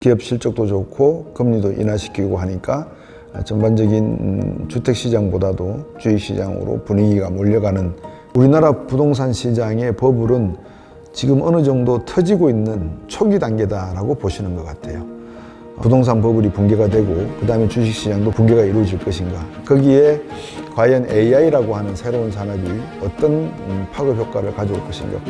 기업 실적도 좋고 금리도 인하시키고 하니까 전반적인 주택시장보다도 주식시장으로 분위기가 몰려가는, 우리나라 부동산 시장의 버블은 지금 어느 정도 터지고 있는 초기 단계다라고 보시는 것 같아요. 부동산 버블이 붕괴가 되고 그 다음에 주식시장도 붕괴가 이루어질 것인가, 거기에 과연 AI라고 하는 새로운 산업이 어떤 파급 효과를 가져올 것인가.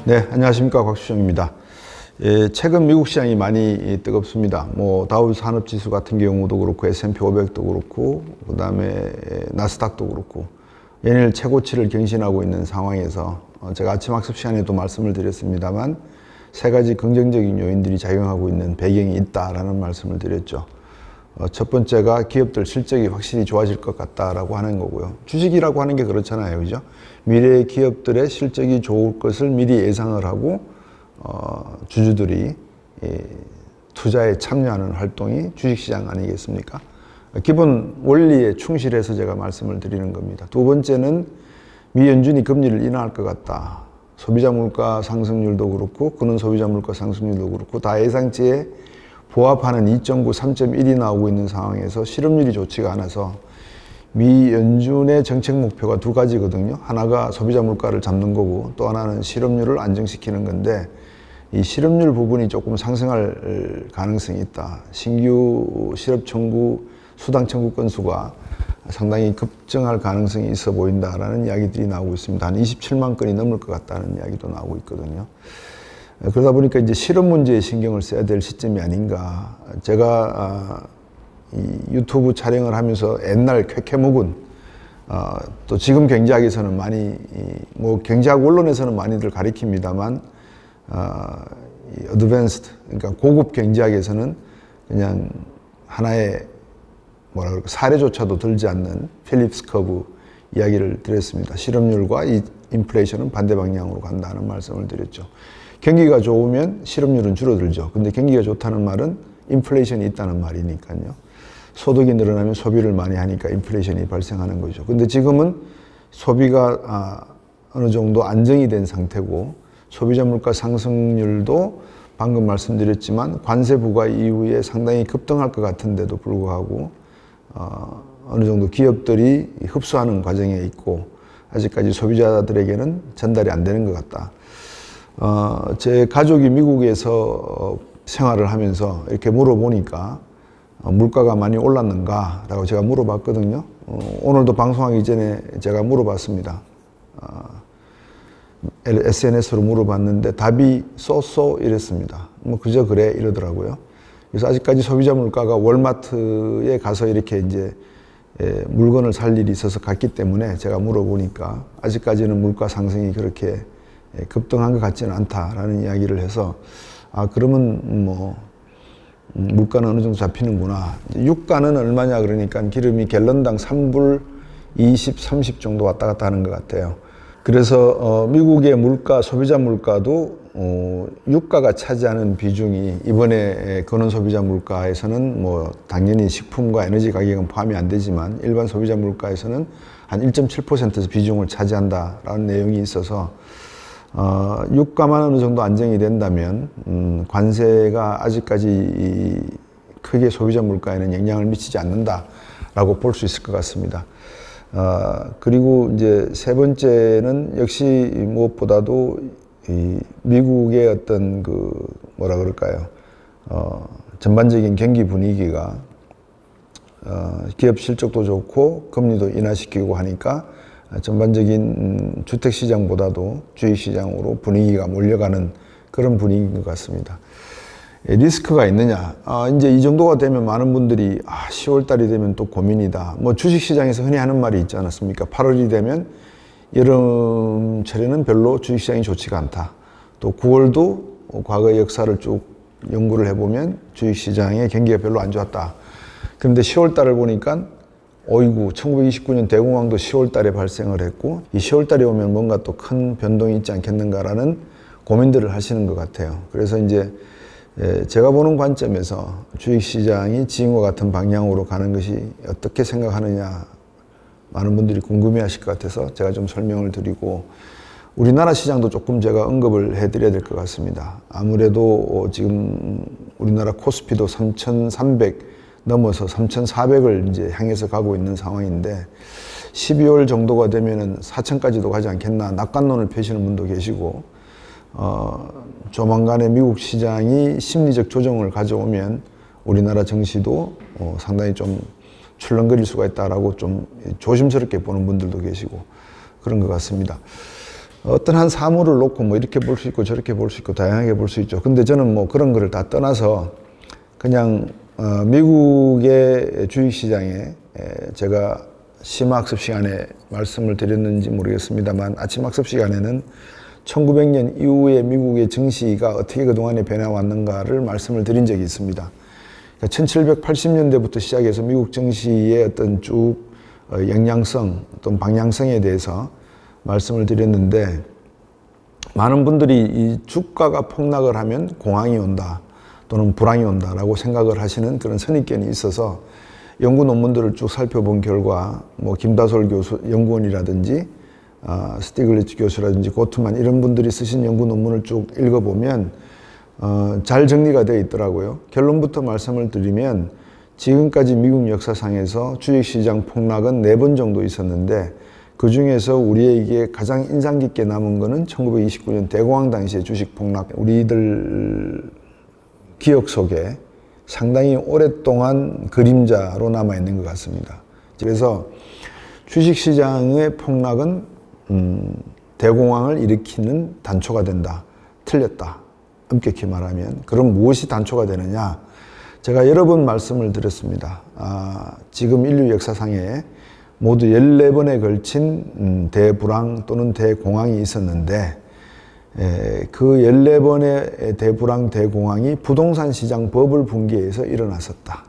네, 안녕하십니까, 곽수정입니다. 최근 미국 시장이 많이 뜨겁습니다. 다우 산업지수 같은 경우도 그렇고 S&P 500도 그렇고 그 다음에 나스닥도 그렇고 연일 최고치를 경신하고 있는 상황에서 제가 아침 학습 시간에도 말씀을 드렸습니다만 세 가지 긍정적인 요인들이 작용하고 있는 배경이 있다라는 말씀을 드렸죠. 첫 번째가 기업들 실적이 확실히 좋아질 것 같다라고 하는 거고요. 주식이라고 하는 게 그렇잖아요, 그죠? 미래의 기업들의 실적이 좋을 것을 미리 예상을 하고 주주들이 투자에 참여하는 활동이 주식시장 아니겠습니까? 기본 원리에 충실해서 제가 말씀을 드리는 겁니다. 두 번째는 미 연준이 금리를 인하할 것 같다. 소비자 물가 상승률도 그렇고 근원 소비자 물가 상승률도 그렇고 다 예상치에 부합하는 2.9, 3.1이 나오고 있는 상황에서 실업률이 좋지가 않아서 미 연준의 정책 목표가 두 가지거든요. 하나가 소비자 물가를 잡는 거고 또 하나는 실업률을 안정시키는 건데 이 실업률 부분이 조금 상승할 가능성이 있다. 신규 실업 청구, 수당 청구 건수가 상당히 급증할 가능성이 있어 보인다라는 이야기들이 나오고 있습니다. 한 27만 건이 넘을 것 같다는 이야기도 나오고 있거든요. 그러다 보니까 이제 실업 문제에 신경을 써야 될 시점이 아닌가. 제가 이 유튜브 촬영을 하면서 옛날 쾌쾌묵은 또 지금 경제학에서는 많이 경제학 원론에서는 많이들 가리킵니다만 이 어드밴스드, 그러니까 고급 경제학에서는 그냥 하나의 사례조차도 들지 않는 필립스 커브 이야기를 드렸습니다. 실업률과 이 인플레이션은 반대 방향으로 간다는 말씀을 드렸죠. 경기가 좋으면 실업률은 줄어들죠. 근데 경기가 좋다는 말은 인플레이션이 있다는 말이니까요. 소득이 늘어나면 소비를 많이 하니까 인플레이션이 발생하는 거죠. 근데 지금은 소비가 어느 정도 안정이 된 상태고 소비자 물가 상승률도 방금 말씀드렸지만 관세 부과 이후에 상당히 급등할 것 같은데도 불구하고 어느 정도 기업들이 흡수하는 과정에 있고 아직까지 소비자들에게는 전달이 안 되는 것 같다. 제 가족이 미국에서 생활을 하면서 이렇게 물어보니까 물가가 많이 올랐는가? 라고 제가 물어봤거든요. 오늘도 방송하기 전에 제가 물어봤습니다. SNS로 물어봤는데 답이 쏘쏘 이랬습니다. 그저 그래 이러더라고요. 그래서 아직까지 소비자 물가가 월마트에 가서 이렇게 이제 물건을 살 일이 있어서 갔기 때문에 제가 물어보니까 아직까지는 물가 상승이 그렇게 급등한 것 같지는 않다라는 이야기를 해서 그러면 물가는 어느 정도 잡히는구나. 유가는 얼마냐 그러니까 기름이 갤런당 3불 20, 30 정도 왔다 갔다 하는 것 같아요. 그래서 미국의 물가, 소비자 물가도 유가가 차지하는 비중이 이번에 근원 소비자 물가에서는 당연히 식품과 에너지 가격은 포함이 안 되지만 일반 소비자 물가에서는 한 1.7%에서 비중을 차지한다라는 내용이 있어서 유가만 어느 정도 안정이 된다면 관세가 아직까지 크게 소비자 물가에는 영향을 미치지 않는다라고 볼 수 있을 것 같습니다. 그리고 이제 세 번째는 역시 무엇보다도 이 미국의 어떤 전반적인 경기 분위기가 기업 실적도 좋고 금리도 인하시키고 하니까 전반적인 주택시장보다도 주식시장으로 분위기가 몰려가는 그런 분위기인 것 같습니다. 리스크가 있느냐? 이제 이 정도가 되면 많은 분들이 10월달이 되면 또 고민이다. 주식시장에서 흔히 하는 말이 있지 않았습니까? 8월이 되면 여름철에는 별로 주식시장이 좋지가 않다. 또 9월도 과거의 역사를 쭉 연구를 해보면 주식시장의 경기가 별로 안 좋았다. 그런데 10월달을 보니까 어이구 1929년 대공황도 10월 달에 발생을 했고 이 10월 달에 오면 뭔가 또 큰 변동이 있지 않겠는가라는 고민들을 하시는 것 같아요. 그래서 이제 제가 보는 관점에서 주식시장이 지금과 같은 방향으로 가는 것이 어떻게 생각하느냐 많은 분들이 궁금해하실 것 같아서 제가 좀 설명을 드리고 우리나라 시장도 조금 제가 언급을 해드려야 될 것 같습니다. 아무래도 지금 우리나라 코스피도 3,300 넘어서 3,400을 이제 향해서 가고 있는 상황인데 12월 정도가 되면은 4,000까지도 가지 않겠나 낙관론을 펴시는 분도 계시고 조만간에 미국 시장이 심리적 조정을 가져오면 우리나라 증시도 상당히 좀 출렁거릴 수가 있다라고 좀 조심스럽게 보는 분들도 계시고 그런 것 같습니다. 어떤 한 사물을 놓고 뭐 이렇게 볼 수 있고 저렇게 볼 수 있고 다양하게 볼 수 있죠. 근데 저는 뭐 그런 거를 다 떠나서 그냥 미국의 주식시장에 제가 심화학습 시간에 말씀을 드렸는지 모르겠습니다.만 아침 학습 시간에는 1900년 이후에 미국의 증시가 어떻게 그동안에 변해왔는가를 말씀을 드린 적이 있습니다. 1780년대부터 시작해서 미국 증시의 어떤 쭉 영향성 또는 방향성에 대해서 말씀을 드렸는데 많은 분들이 이 주가가 폭락을 하면 공황이 온다 또는 불황이 온다라고 생각을 하시는 그런 선입견이 있어서 연구 논문들을 쭉 살펴본 결과 뭐 김다솔 교수 연구원이라든지 스티글리츠 교수라든지 고트만 이런 분들이 쓰신 연구 논문을 쭉 읽어보면 잘 정리가 되어 있더라고요. 결론부터 말씀을 드리면 지금까지 미국 역사상에서 주식시장 폭락은 4번 정도 있었는데 그 중에서 우리에게 가장 인상 깊게 남은 거는 1929년 대공황 당시의 주식 폭락. 우리들 기억 속에 상당히 오랫동안 그림자로 남아있는 것 같습니다. 그래서 주식시장의 폭락은 대공황을 일으키는 단초가 된다. 틀렸다. 엄격히 말하면. 그럼 무엇이 단초가 되느냐? 제가 여러 번 말씀을 드렸습니다. 지금 인류 역사상에 모두 14번에 걸친 대불황 또는 대공황이 있었는데 그 14번의 대불황, 대공황이 부동산 시장 버블 붕괴에서 일어났었다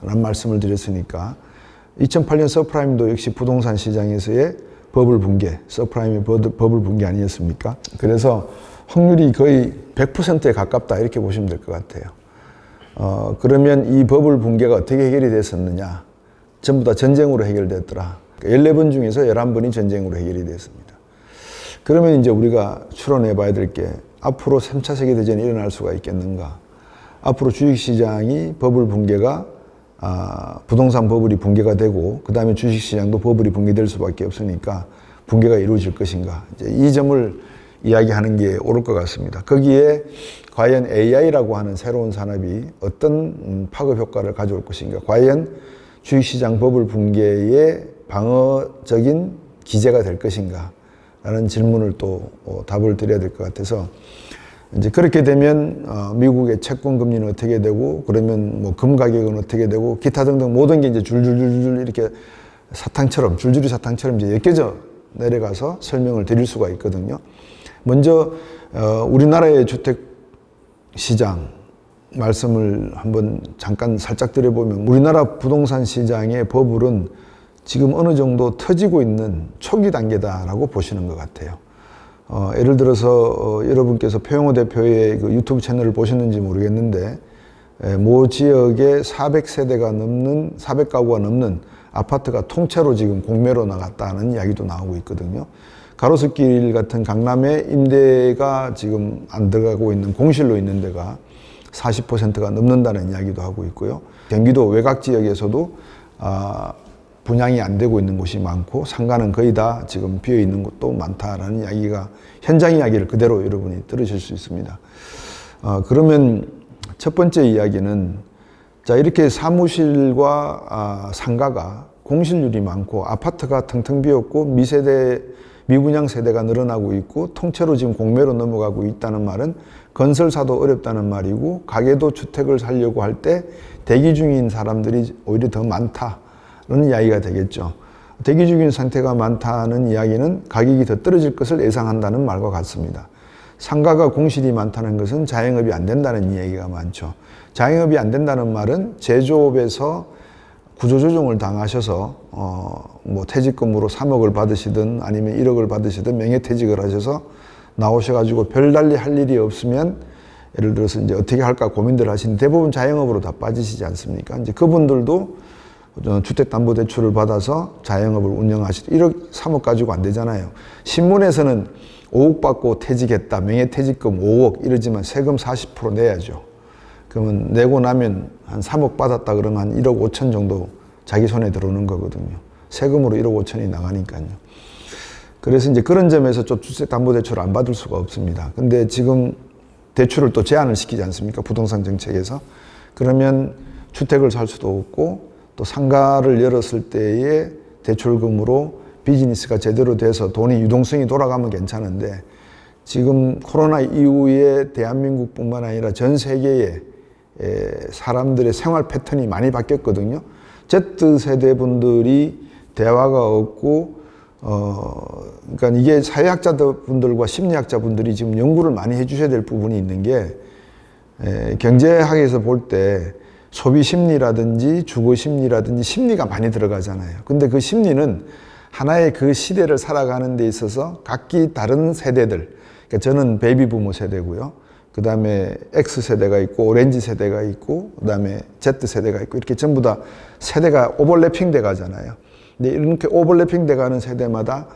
라는 말씀을 드렸으니까 2008년 서프라임도 역시 부동산 시장에서의 버블 붕괴, 서프라임의 버블 붕괴 아니었습니까? 그래서 확률이 거의 100%에 가깝다 이렇게 보시면 될 것 같아요. 그러면 이 버블 붕괴가 어떻게 해결이 됐었느냐? 전부 다 전쟁으로 해결됐더라. 14번 중에서 11번이 전쟁으로 해결이 됐습니다. 그러면 이제 우리가 추론해 봐야 될 게 앞으로 3차 세계대전이 일어날 수가 있겠는가? 앞으로 주식시장이 버블 붕괴가 부동산 버블이 붕괴가 되고 그 다음에 주식시장도 버블이 붕괴될 수밖에 없으니까 붕괴가 이루어질 것인가? 이제 이 점을 이야기하는 게 옳을 것 같습니다. 거기에 과연 AI라고 하는 새로운 산업이 어떤 파급 효과를 가져올 것인가? 과연 주식시장 버블 붕괴의 방어적인 기제가 될 것인가? 라는 질문을 또 답을 드려야 될 것 같아서 이제 그렇게 되면 미국의 채권 금리는 어떻게 되고 그러면 뭐 금 가격은 어떻게 되고 기타 등등 모든 게 이제 줄줄줄줄 이렇게 사탕처럼 줄줄이 사탕처럼 이제 엮여져 내려가서 설명을 드릴 수가 있거든요. 먼저 우리나라의 주택 시장 말씀을 한번 잠깐 살짝 드려보면 우리나라 부동산 시장의 버블은 지금 어느 정도 터지고 있는 초기 단계다라고 보시는 것 같아요. 예를 들어서 여러분께서 표영호 대표의 그 유튜브 채널을 보셨는지 모르겠는데 모 지역에 400세대가 넘는 400가구가 넘는 아파트가 통째로 지금 공매로 나갔다는 이야기도 나오고 있거든요. 가로수길 같은 강남에 임대가 지금 안 들어가고 있는 공실로 있는 데가 40%가 넘는다는 이야기도 하고 있고요. 경기도 외곽 지역에서도 분양이 안 되고 있는 곳이 많고 상가는 거의 다 지금 비어 있는 곳도 많다라는 이야기가 현장 이야기를 그대로 여러분이 들으실 수 있습니다. 그러면 첫 번째 이야기는 자 이렇게 사무실과 상가가 공실률이 많고 아파트가 텅텅 비었고 미분양 세대가 늘어나고 있고 통째로 지금 공매로 넘어가고 있다는 말은 건설사도 어렵다는 말이고 가게도 주택을 살려고 할 때 대기 중인 사람들이 오히려 더 많다는 이야기가 되겠죠. 대기 중인 상태가 많다는 이야기는 가격이 더 떨어질 것을 예상한다는 말과 같습니다. 상가가 공실이 많다는 것은 자영업이 안 된다는 이야기가 많죠. 자영업이 안 된다는 말은 제조업에서 구조조정을 당하셔서 뭐 퇴직금으로 3억을 받으시든 아니면 1억을 받으시든 명예퇴직을 하셔서 나오셔가지고 별달리 할 일이 없으면 예를 들어서 이제 어떻게 할까 고민들 하시는 대부분 자영업으로 다 빠지시지 않습니까? 이제 그분들도 주택담보대출을 받아서 자영업을 운영하시도 1억, 3억 가지고 안 되잖아요. 신문에서는 5억 받고 퇴직했다, 명예퇴직금 5억 이러지만 세금 40% 내야죠. 그러면 내고 나면 한 3억 받았다 그러면 한 1억 5천 정도 자기 손에 들어오는 거거든요. 세금으로 1억 5천이 나가니까요. 그래서 이제 그런 점에서 좀 주택담보대출을 안 받을 수가 없습니다. 근데 지금 대출을 또 제한을 시키지 않습니까? 부동산 정책에서. 그러면 주택을 살 수도 없고 또 상가를 열었을 때의 대출금으로 비즈니스가 제대로 돼서 돈이 유동성이 돌아가면 괜찮은데 지금 코로나 이후에 대한민국뿐만 아니라 전 세계의 사람들의 생활 패턴이 많이 바뀌었거든요. Z세대 분들이 대화가 없고 그러니까 이게 사회학자분들과 심리학자분들이 지금 연구를 많이 해주셔야 될 부분이 있는 게 경제학에서 볼 때 소비 심리라든지 주거 심리라든지 심리가 많이 들어가잖아요. 근데 그 심리는 하나의 그 시대를 살아가는 데 있어서 각기 다른 세대들, 그러니까 저는 베이비 부모 세대고요. 그 다음에 X세대가 있고 오렌지 세대가 있고 그 다음에 Z세대가 있고 이렇게 전부 다 세대가 오버래핑 돼 가잖아요. 근데 이렇게 오버래핑 돼 가는 세대마다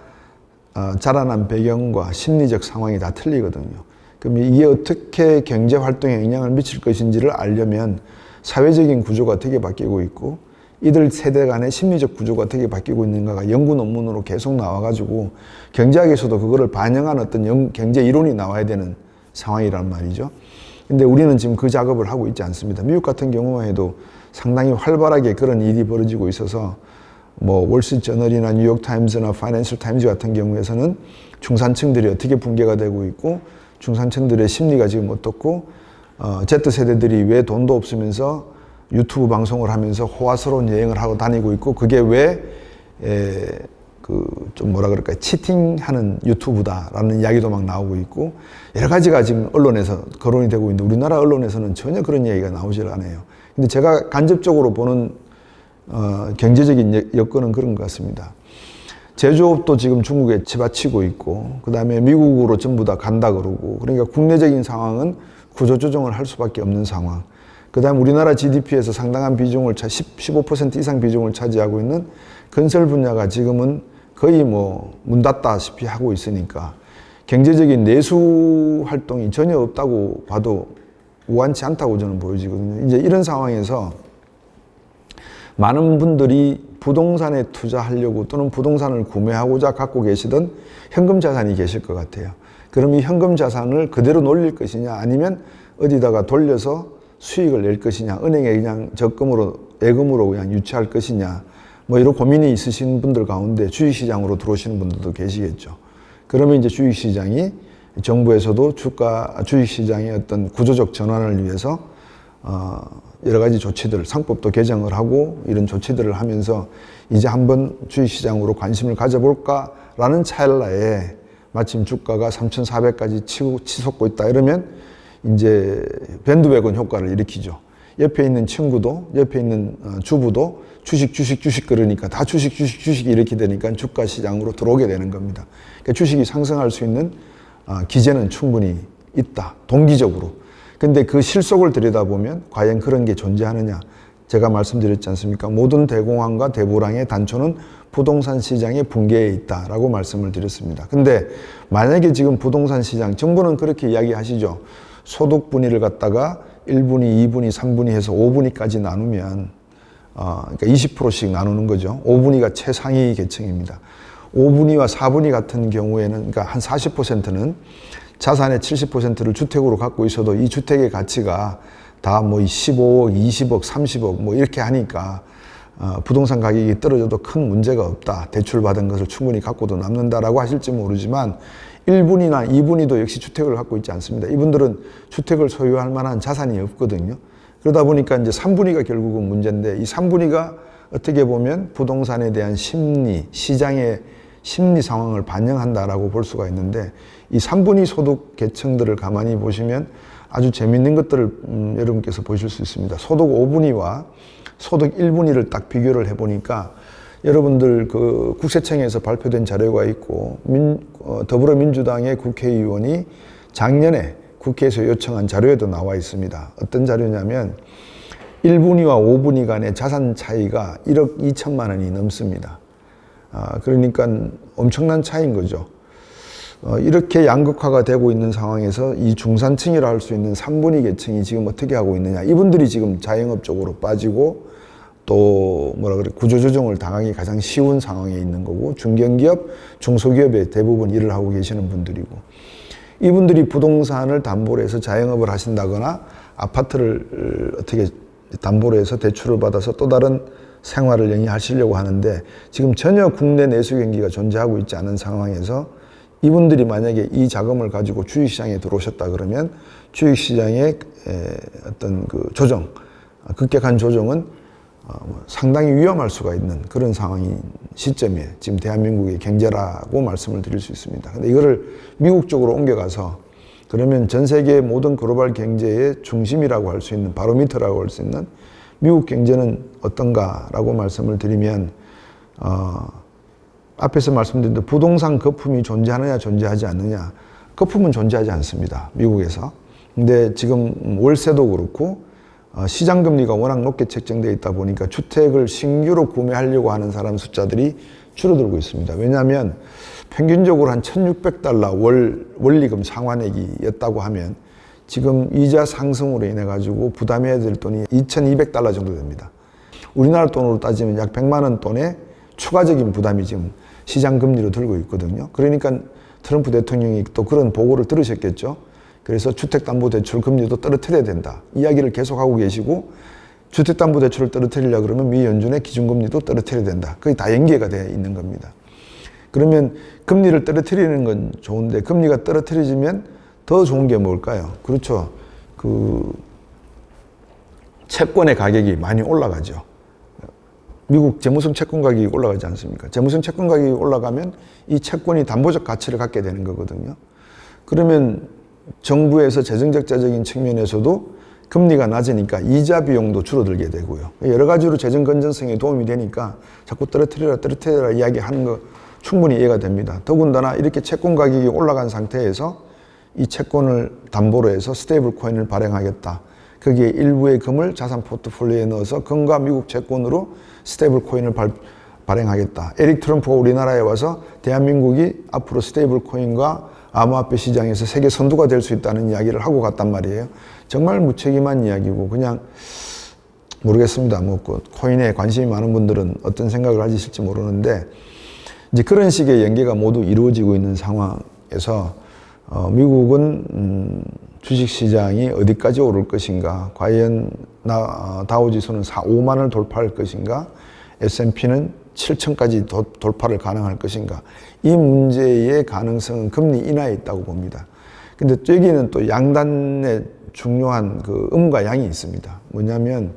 자라난 배경과 심리적 상황이 다 틀리거든요. 그럼 이게 어떻게 경제 활동에 영향을 미칠 것인지를 알려면 사회적인 구조가 어떻게 바뀌고 있고 이들 세대 간의 심리적 구조가 어떻게 바뀌고 있는가가 연구 논문으로 계속 나와가지고 경제학에서도 그거를 반영한 어떤 경제 이론이 나와야 되는 상황이란 말이죠. 근데 우리는 지금 그 작업을 하고 있지 않습니다. 미국 같은 경우만 해도 상당히 활발하게 그런 일이 벌어지고 있어서 뭐 월스트리트저널이나 뉴욕타임즈나 파이낸셜 타임즈 같은 경우에서는 중산층들이 어떻게 붕괴가 되고 있고 중산층들의 심리가 지금 어떻고 Z세대들이 왜 돈도 없으면서 유튜브 방송을 하면서 호화스러운 여행을 하고 다니고 있고 그게 왜 좀 뭐라 그럴까요? 치팅하는 유튜브다라는 이야기도 막 나오고 있고 여러 가지가 지금 언론에서 거론이 되고 있는데 우리나라 언론에서는 전혀 그런 이야기가 나오질 않아요. 근데 제가 간접적으로 보는 경제적인 여건은 그런 것 같습니다. 제조업도 지금 중국에 치받치고 있고 그 다음에 미국으로 전부 다 간다 그러고 그러니까 국내적인 상황은 구조조정을 할 수밖에 없는 상황. 그 다음 우리나라 GDP에서 상당한 비중을 15% 이상 비중을 차지하고 있는 건설 분야가 지금은 거의 뭐 문 닫다시피 하고 있으니까 경제적인 내수 활동이 전혀 없다고 봐도 우한치 않다고 저는 보여지거든요. 이제 이런 상황에서 많은 분들이 부동산에 투자하려고 또는 부동산을 구매하고자 갖고 계시던 현금 자산이 계실 것 같아요. 그럼 이 현금 자산을 그대로 놀릴 것이냐 아니면 어디다가 돌려서 수익을 낼 것이냐 은행에 그냥 적금으로 예금으로 그냥 유치할 것이냐 뭐 이런 고민이 있으신 분들 가운데 주식시장으로 들어오시는 분들도 계시겠죠. 그러면 이제 주식시장이 정부에서도 주식시장의 어떤 구조적 전환을 위해서 여러 가지 조치들, 상법도 개정을 하고 이런 조치들을 하면서 이제 한번 주식시장으로 관심을 가져볼까라는 찰나에 마침 주가가 3,400까지 치솟고 있다 이러면 이제 밴드웨건 효과를 일으키죠. 옆에 있는 친구도, 옆에 있는 주부도 주식 그러니까 다 주식 이렇게 되니까 주가 시장으로 들어오게 되는 겁니다. 그러니까 주식이 상승할 수 있는 기제는 충분히 있다. 동기적으로. 근데 그 실속을 들여다보면 과연 그런 게 존재하느냐. 제가 말씀드렸지 않습니까? 모든 대공황과 대불황의 단초는 부동산 시장의 붕괴에 있다라고 말씀을 드렸습니다. 근데 만약에 지금 부동산 시장, 정부는 그렇게 이야기하시죠. 소득 분위를 갖다가 1분위, 2분위, 3분위 해서 5분위까지 나누면 그러니까 20%씩 나누는 거죠. 5분위가 최상위 계층입니다. 5분위와 4분위 같은 경우에는 그러니까 한 40%는 자산의 70%를 주택으로 갖고 있어도 이 주택의 가치가 다 뭐 15억, 20억, 30억 뭐 이렇게 하니까 부동산 가격이 떨어져도 큰 문제가 없다. 대출받은 것을 충분히 갖고도 남는다라고 하실지 모르지만 1분위나 2분위도 역시 주택을 갖고 있지 않습니다. 이분들은 주택을 소유할 만한 자산이 없거든요. 그러다 보니까 이제 3분위가 결국은 문제인데 이 3분위가 어떻게 보면 부동산에 대한 심리, 시장의 심리 상황을 반영한다라고 볼 수가 있는데 이 3분위 소득 계층들을 가만히 보시면 아주 재밌는 것들을 여러분께서 보실 수 있습니다. 소득 5분위와 소득 1분위를 딱 비교를 해보니까 여러분들 그 국세청에서 발표된 자료가 있고 더불어민주당의 국회의원이 작년에 국회에서 요청한 자료에도 나와 있습니다. 어떤 자료냐면 1분위와 5분위 간의 자산 차이가 1억 2천만 원이 넘습니다. 그러니까 엄청난 차이인 거죠. 이렇게 양극화가 되고 있는 상황에서 이 중산층이라 할 수 있는 3분위 계층이 지금 어떻게 하고 있느냐. 이분들이 지금 자영업 쪽으로 빠지고 또 구조조정을 당하기 가장 쉬운 상황에 있는 거고, 중견기업, 중소기업에 대부분 일을 하고 계시는 분들이고, 이분들이 부동산을 담보로 해서 자영업을 하신다거나 아파트를 어떻게 담보로 해서 대출을 받아서 또 다른 생활을 영위하시려고 하는데, 지금 전혀 국내 내수 경기가 존재하고 있지 않은 상황에서 이분들이 만약에 이 자금을 가지고 주식시장에 들어오셨다 그러면 주식시장의 어떤 그 조정, 급격한 조정은 상당히 위험할 수가 있는 그런 상황인 시점에 지금 대한민국의 경제라고 말씀을 드릴 수 있습니다. 근데 이거를 미국 쪽으로 옮겨가서 그러면 전 세계 모든 글로벌 경제의 중심이라고 할 수 있는, 바로미터라고 할 수 있는 미국 경제는 어떤가라고 말씀을 드리면, 앞에서 말씀드린 대로 부동산 거품이 존재하느냐 존재하지 않느냐. 거품은 존재하지 않습니다, 미국에서. 근데 지금 월세도 그렇고 시장금리가 워낙 높게 책정되어 있다 보니까 주택을 신규로 구매하려고 하는 사람 숫자들이 줄어들고 있습니다. 왜냐하면 평균적으로 한 $1,600 원리금 상환액이었다고 하면 지금 이자 상승으로 인해 가지고 부담해야 될 돈이 $2,200 정도 됩니다. 우리나라 돈으로 따지면 약 100만 원 돈의 추가적인 부담이 지금 시장 금리로 들고 있거든요. 그러니까 트럼프 대통령이 또 그런 보고를 들으셨겠죠. 그래서 주택담보대출 금리도 떨어뜨려야 된다, 이야기를 계속하고 계시고, 주택담보대출을 떨어뜨리려고 그러면 미 연준의 기준금리도 떨어뜨려야 된다. 그게 다 연계가 되어 있는 겁니다. 그러면 금리를 떨어뜨리는 건 좋은데, 금리가 떨어뜨려지면 더 좋은 게 뭘까요? 그렇죠. 채권의 가격이 많이 올라가죠. 미국 재무성 채권 가격이 올라가지 않습니까? 재무성 채권 가격이 올라가면 이 채권이 담보적 가치를 갖게 되는 거거든요. 그러면 정부에서 재정적자적인 측면에서도 금리가 낮으니까 이자 비용도 줄어들게 되고요. 여러 가지로 재정 건전성에 도움이 되니까 자꾸 떨어뜨려라 이야기하는 거 충분히 이해가 됩니다. 더군다나 이렇게 채권 가격이 올라간 상태에서 이 채권을 담보로 해서 스테이블 코인을 발행하겠다. 거기에 일부의 금을 자산 포트폴리오에 넣어서 금과 미국 채권으로 스테이블 코인을 발행하겠다. 에릭 트럼프가 우리나라에 와서 대한민국이 앞으로 스테이블 코인과 암호화폐 시장에서 세계 선두가 될 수 있다는 이야기를 하고 갔단 말이에요. 정말 무책임한 이야기고, 그냥 모르겠습니다. 코인에 관심이 많은 분들은 어떤 생각을 하실지 모르는데, 이제 그런 식의 연계가 모두 이루어지고 있는 상황에서 미국은 주식시장이 어디까지 오를 것인가, 과연 다우지수는 5만을 돌파할 것인가, S&P는 7천까지 돌파를 가능할 것인가, 이 문제의 가능성은 금리 인하에 있다고 봅니다. 근데 여기는 또 양단의 중요한 그 음과 양이 있습니다. 뭐냐면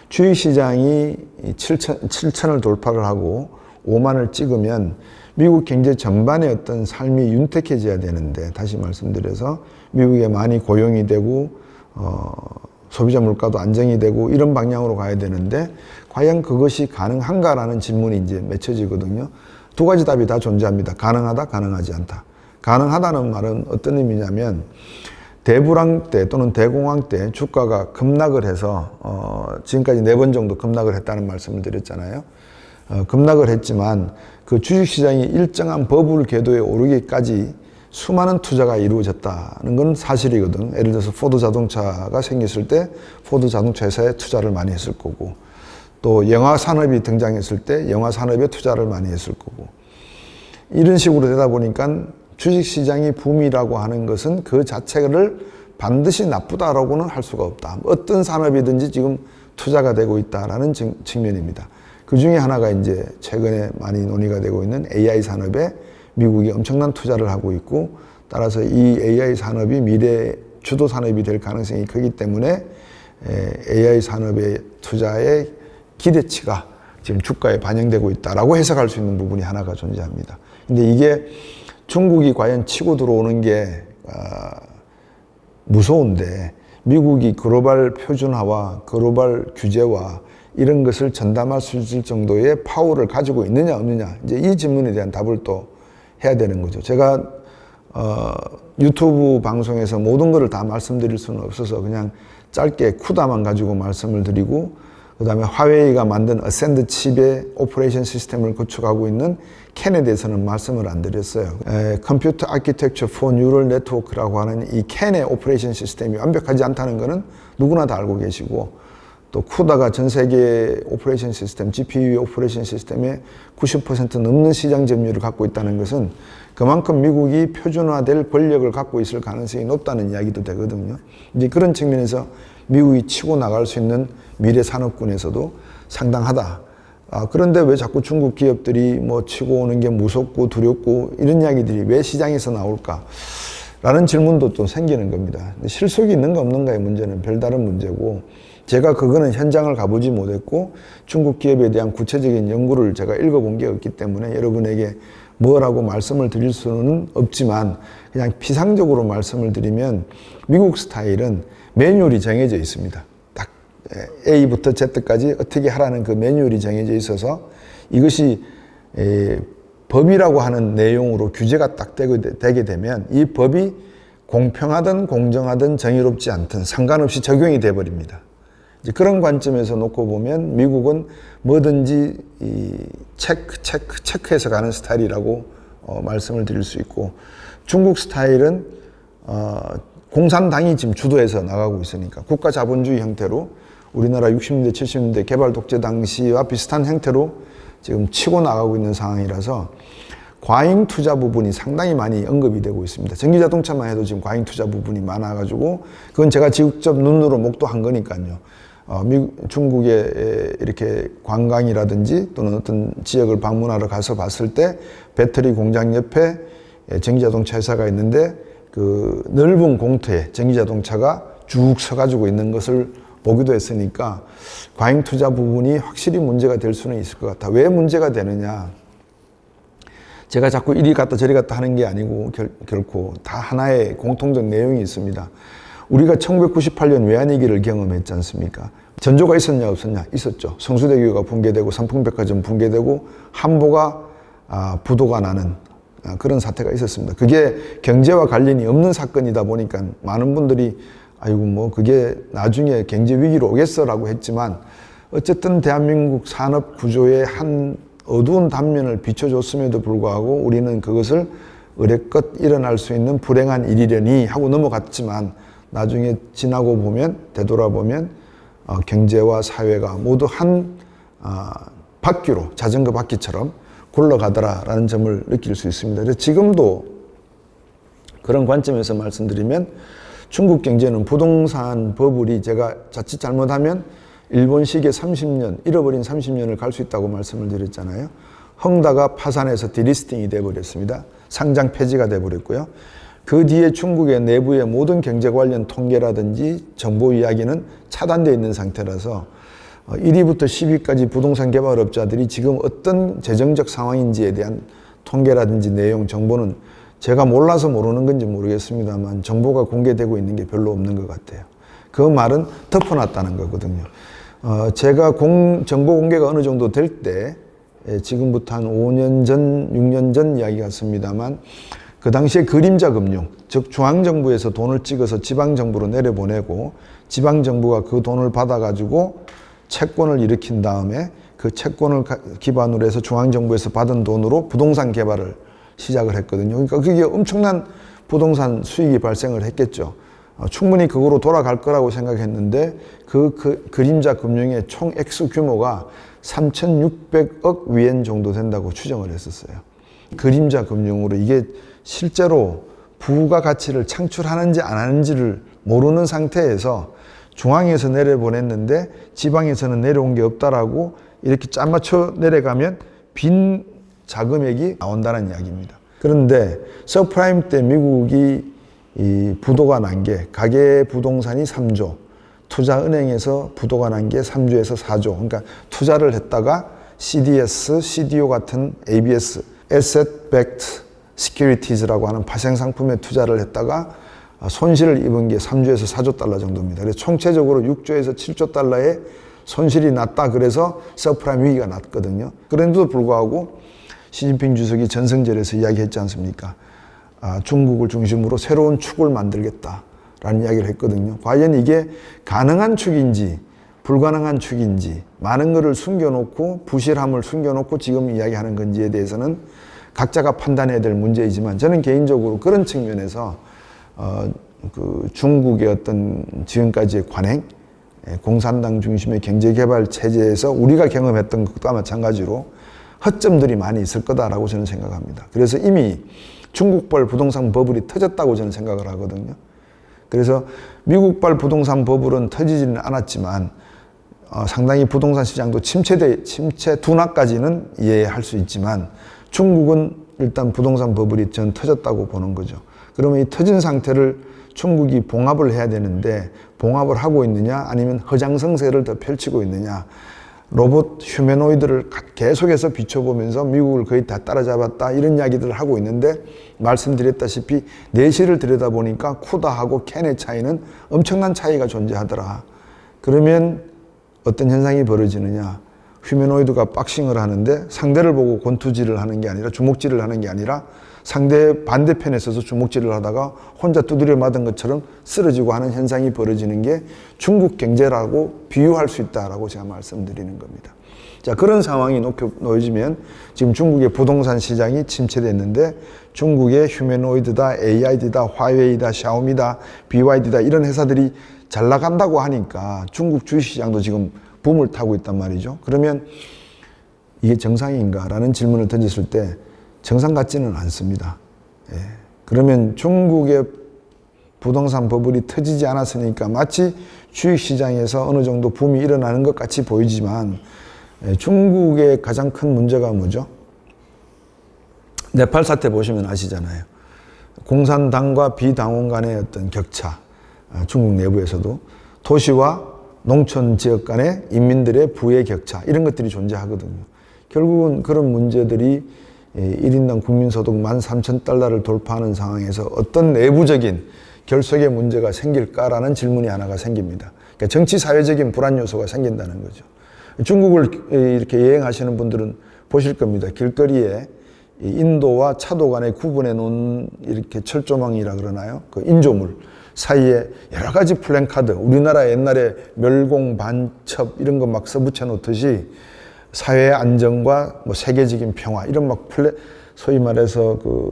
주식시장이 7천을 돌파를 하고 5만을 찍으면 미국 경제 전반의 어떤 삶이 윤택해져야 되는데, 다시 말씀드려서 미국에 많이 고용이 되고 소비자 물가도 안정이 되고 이런 방향으로 가야 되는데, 과연 그것이 가능한가라는 질문이 이제 맺혀지거든요. 두 가지 답이 다 존재합니다. 가능하다, 가능하지 않다. 가능하다는 말은 어떤 의미냐면, 대불황 때 또는 대공황 때 주가가 급락을 해서 지금까지 4번 정도 급락을 했다는 말씀을 드렸잖아요. 급락을 했지만 그 주식시장이 일정한 버블 궤도에 오르기까지 수많은 투자가 이루어졌다는 건 사실이거든. 예를 들어서 포드 자동차가 생겼을 때 포드 자동차 회사에 투자를 많이 했을 거고, 또 영화 산업이 등장했을 때 영화 산업에 투자를 많이 했을 거고, 이런 식으로 되다 보니까 주식시장이 붐이라고 하는 것은 그 자체를 반드시 나쁘다라고는 할 수가 없다. 어떤 산업이든지 지금 투자가 되고 있다라는 측면입니다. 그 중에 하나가 이제 최근에 많이 논의가 되고 있는 AI 산업에 미국이 엄청난 투자를 하고 있고, 따라서 이 AI 산업이 미래 주도 산업이 될 가능성이 크기 때문에 AI 산업의 투자의 기대치가 지금 주가에 반영되고 있다라고 해석할 수 있는 부분이 하나가 존재합니다. 근데 이게 중국이 과연 치고 들어오는 게 무서운데, 미국이 글로벌 표준화와 글로벌 규제와 이런 것을 전담할 수 있을 정도의 파워를 가지고 있느냐 없느냐, 이제 이 질문에 대한 답을 또 해야 되는 거죠. 제가 유튜브 방송에서 모든 것을 다 말씀드릴 수는 없어서 그냥 짧게 쿠다만 가지고 말씀을 드리고, 그 다음에 화웨이가 만든 어센드 칩의 오퍼레이션 시스템을 구축하고 있는 캔에 대해서는 말씀을 안 드렸어요. 컴퓨터 아키텍처 포 뉴럴 네트워크라고 하는 이 캔의 오퍼레이션 시스템이 완벽하지 않다는 것은 누구나 다 알고 계시고, 또 쿠다가 전 세계 오퍼레이션 시스템, GPU 오퍼레이션 시스템의 90% 넘는 시장 점유율을 갖고 있다는 것은 그만큼 미국이 표준화될 권력을 갖고 있을 가능성이 높다는 이야기도 되거든요. 이제 그런 측면에서 미국이 치고 나갈 수 있는 미래 산업군에서도 상당하다. 그런데 왜 자꾸 중국 기업들이 뭐 치고 오는 게 무섭고 두렵고 이런 이야기들이 왜 시장에서 나올까? 라는 질문도 또 생기는 겁니다. 실속이 있는가 없는가의 문제는 별다른 문제고, 제가 그거는 현장을 가보지 못했고 중국 기업에 대한 구체적인 연구를 제가 읽어본 게 없기 때문에 여러분에게 뭐라고 말씀을 드릴 수는 없지만, 그냥 피상적으로 말씀을 드리면 미국 스타일은 매뉴얼이 정해져 있습니다. 딱 A부터 Z까지 어떻게 하라는 그 매뉴얼이 정해져 있어서 이것이 법이라고 하는 내용으로 규제가 딱 되게 되면 이 법이 공평하든 공정하든 정의롭지 않든 상관없이 적용이 돼버립니다. 이제 그런 관점에서 놓고 보면 미국은 뭐든지 체크해서 가는 스타일이라고 말씀을 드릴 수 있고, 중국 스타일은 공산당이 지금 주도해서 나가고 있으니까 국가 자본주의 형태로 우리나라 60년대 70년대 개발 독재 당시와 비슷한 형태로 지금 치고 나가고 있는 상황이라서 과잉 투자 부분이 상당히 많이 언급이 되고 있습니다. 전기자동차만 해도 지금 과잉 투자 부분이 많아가지고, 그건 제가 직접 눈으로 목도한 거니까요. 중국에 이렇게 관광이라든지 또는 어떤 지역을 방문하러 가서 봤을 때 배터리 공장 옆에 전기자동차 회사가 있는데 그 넓은 공터에 전기자동차가 쭉 서가지고 있는 것을 보기도 했으니까 과잉 투자 부분이 확실히 문제가 될 수는 있을 것 같아. 왜 문제가 되느냐? 제가 자꾸 이리 갔다 저리 갔다 하는 게 아니고 결코 다 하나의 공통적 내용이 있습니다. 우리가 1998년 외환위기를 경험했지 않습니까? 전조가 있었냐 없었냐? 있었죠. 성수대교가 붕괴되고 삼풍백화점 붕괴되고 한보가 부도가 나는 그런 사태가 있었습니다. 그게 경제와 관련이 없는 사건이다 보니까 많은 분들이 아이고 뭐 그게 나중에 경제 위기로 오겠어라고 했지만, 어쨌든 대한민국 산업 구조의 한 어두운 단면을 비춰줬음에도 불구하고 우리는 그것을 의례껏 일어날 수 있는 불행한 일이려니 하고 넘어갔지만, 나중에 지나고 보면 되돌아보면 경제와 사회가 모두 한 바퀴로, 자전거 바퀴처럼 굴러가더라라는 점을 느낄 수 있습니다. 그래서 지금도 그런 관점에서 말씀드리면 중국 경제는 부동산 버블이 제가 자칫 잘못하면 일본식의 30년, 잃어버린 30년을 갈 수 있다고 말씀을 드렸잖아요. 헝다가 파산해서 디리스팅이 돼버렸습니다. 상장 폐지가 돼버렸고요. 그 뒤에 중국의 내부의 모든 경제 관련 통계라든지 정보 이야기는 차단되어 있는 상태라서 1위부터 10위까지 부동산 개발업자들이 지금 어떤 재정적 상황인지에 대한 통계라든지 내용, 정보는 제가 몰라서 모르는 건지 모르겠습니다만 정보가 공개되고 있는 게 별로 없는 것 같아요. 그 말은 덮어놨다는 거거든요. 제가 정보 공개가 어느 정도 될 때, 지금부터 한 5년 전, 6년 전 이야기 같습니다만, 그 당시에 그림자 금융, 즉 중앙정부에서 돈을 찍어서 지방정부로 내려보내고 지방정부가 그 돈을 받아가지고 채권을 일으킨 다음에 그 채권을 기반으로 해서 중앙정부에서 받은 돈으로 부동산 개발을 시작을 했거든요. 그러니까 그게 엄청난 부동산 수익이 발생을 했겠죠. 충분히 그거로 돌아갈 거라고 생각했는데 그 그림자 금융의 총 액수 규모가 3,600억 위엔 정도 된다고 추정을 했었어요. 그림자 금융으로 이게 실제로 부가가치를 창출하는지 안 하는지를 모르는 상태에서 중앙에서 내려보냈는데 지방에서는 내려온 게 없다라고 이렇게 짜 맞춰 내려가면 빈 자금액이 나온다는 이야기입니다. 그런데 서프라임 때 미국이 이 부도가 난 게 가계 부동산이 3조, 투자은행에서 부도가 난 게 3조에서 4조. 그러니까 투자를 했다가 CDS, CDO 같은 ABS, Asset Backed Securities라고 하는 파생 상품에 투자를 했다가 손실을 입은 게 3조에서 4조 달러 정도입니다. 그래서 총체적으로 6조에서 7조 달러의 손실이 났다. 그래서 서프라임 위기가 났거든요. 그런데도 불구하고 시진핑 주석이 전성절에서 이야기했지 않습니까? 중국을 중심으로 새로운 축을 만들겠다라는 이야기를 했거든요. 과연 이게 가능한 축인지 불가능한 축인지 많은 것을 숨겨놓고 부실함을 숨겨놓고 지금 이야기하는 건지에 대해서는 각자가 판단해야 될 문제이지만 저는 개인적으로 그런 측면에서 그 중국의 어떤 지금까지의 관행, 공산당 중심의 경제개발 체제에서 우리가 경험했던 것과 마찬가지로 허점들이 많이 있을 거다라고 저는 생각합니다. 그래서 이미 중국발 부동산 버블이 터졌다고 저는 생각을 하거든요. 그래서 미국발 부동산 버블은 터지지는 않았지만 상당히 부동산 시장도 침체 둔화까지는 이해할 수 있지만 중국은 일단 부동산 버블이 전 터졌다고 보는 거죠. 그러면 이 터진 상태를 중국이 봉합을 해야 되는데 봉합을 하고 있느냐 아니면 허장성세를 더 펼치고 있느냐, 로봇 휴메노이드를 계속해서 비춰보면서 미국을 거의 다 따라잡았다 이런 이야기들을 하고 있는데 말씀드렸다시피 내실을 들여다보니까 쿠다하고 캔의 차이는 엄청난 차이가 존재하더라. 그러면 어떤 현상이 벌어지느냐, 휴메노이드가 박싱을 하는데 상대를 보고 권투질을 하는 게 아니라 주먹질을 하는 게 아니라 상대 반대편에 서서 주먹질을 하다가 혼자 두드려 맞은 것처럼 쓰러지고 하는 현상이 벌어지는 게 중국 경제라고 비유할 수 있다라고 제가 말씀드리는 겁니다. 자, 그런 상황이 놓여지면 지금 중국의 부동산 시장이 침체됐는데 중국의 휴메노이드다, AID다, 화웨이다, 샤오미다, BYD다 이런 회사들이 잘 나간다고 하니까 중국 주식시장도 지금 붐을 타고 있단 말이죠. 그러면 이게 정상인가라는 질문을 던졌을 때 정상 같지는 않습니다. 예. 그러면 중국의 부동산 버블이 터지지 않았으니까 마치 주식시장에서 어느 정도 붐이 일어나는 것 같이 보이지만 중국의 가장 큰 문제가 뭐죠? 네팔 사태 보시면 아시잖아요. 공산당과 비당원 간의 어떤 격차, 중국 내부에서도 도시와 농촌 지역 간의 인민들의 부의 격차 이런 것들이 존재하거든요. 결국은 그런 문제들이 1인당 국민소득 13,000달러를 돌파하는 상황에서 어떤 내부적인 결속의 문제가 생길까라는 질문이 하나가 생깁니다. 그러니까 정치 사회적인 불안 요소가 생긴다는 거죠. 중국을 이렇게 여행하시는 분들은 보실 겁니다. 길거리에 인도와 차도 간에 구분해 놓은 이렇게 철조망이라 그러나요? 그 인조물 사이에 여러 가지 플랜카드, 우리나라 옛날에 멸공, 반첩 이런 거 막 써붙여 놓듯이 사회의 안정과 뭐 세계적인 평화 이런 막 소위 말해서 그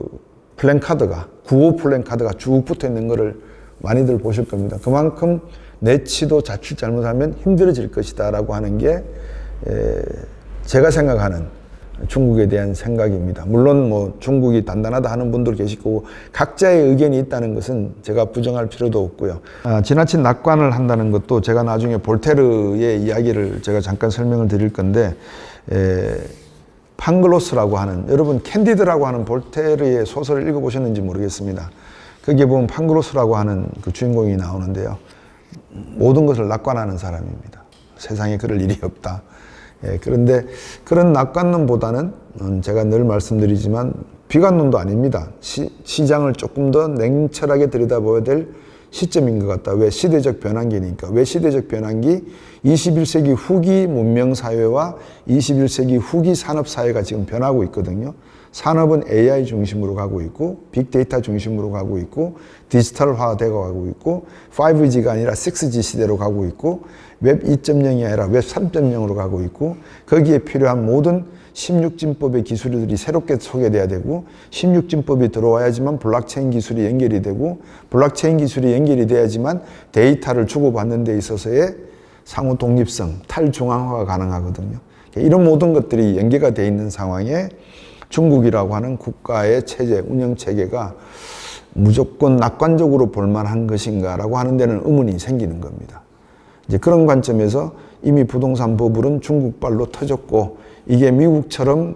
플랜카드가 구호 플랜카드가 쭉 붙어 있는 거를 많이들 보실 겁니다. 그만큼 내치도 자칫 잘못하면 힘들어질 것이다라고 하는 게 제가 생각하는 중국에 대한 생각입니다. 물론 뭐 중국이 단단하다 하는 분들 계실 거고 각자의 의견이 있다는 것은 제가 부정할 필요도 없고요. 지나친 낙관을 한다는 것도 제가 나중에 볼테르의 이야기를 제가 잠깐 설명을 드릴 건데 판글로스라고 하는, 여러분 캔디드라고 하는 볼테르의 소설을 읽어보셨는지 모르겠습니다. 거기에 보면 판글로스라고 하는 그 주인공이 나오는데요. 모든 것을 낙관하는 사람입니다. 세상에 그럴 일이 없다. 그런데 그런 낙관론보다는 제가 늘 말씀드리지만 비관론도 아닙니다. 시장을 조금 더 냉철하게 들여다봐야 될 시점인 것 같다. 왜? 시대적 변환기니까. 왜 시대적 변환기? 21세기 후기 문명사회와 21세기 후기 산업사회가 지금 변하고 있거든요. 산업은 AI 중심으로 가고 있고 빅데이터 중심으로 가고 있고 디지털화되어 가고 있고 5G가 아니라 6G 시대로 가고 있고 웹 2.0이 아니라 웹 3.0으로 가고 있고 거기에 필요한 모든 16진법의 기술들이 새롭게 소개돼야 되고 16진법이 들어와야지만 블록체인 기술이 연결이 되고 블록체인 기술이 연결이 돼야지만 데이터를 주고받는 데 있어서의 상호 독립성, 탈중앙화가 가능하거든요. 이런 모든 것들이 연계가 되어 있는 상황에 중국이라고 하는 국가의 체제, 운영 체계가 무조건 낙관적으로 볼만한 것인가라고 하는 데는 의문이 생기는 겁니다. 이제 그런 관점에서 이미 부동산 버블은 중국발로 터졌고 이게 미국처럼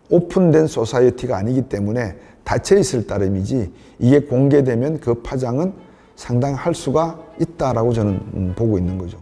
오픈된 소사이어티가 아니기 때문에 닫혀 있을 따름이지 이게 공개되면 그 파장은 상당할 수가 있다라고 저는 보고 있는 거죠.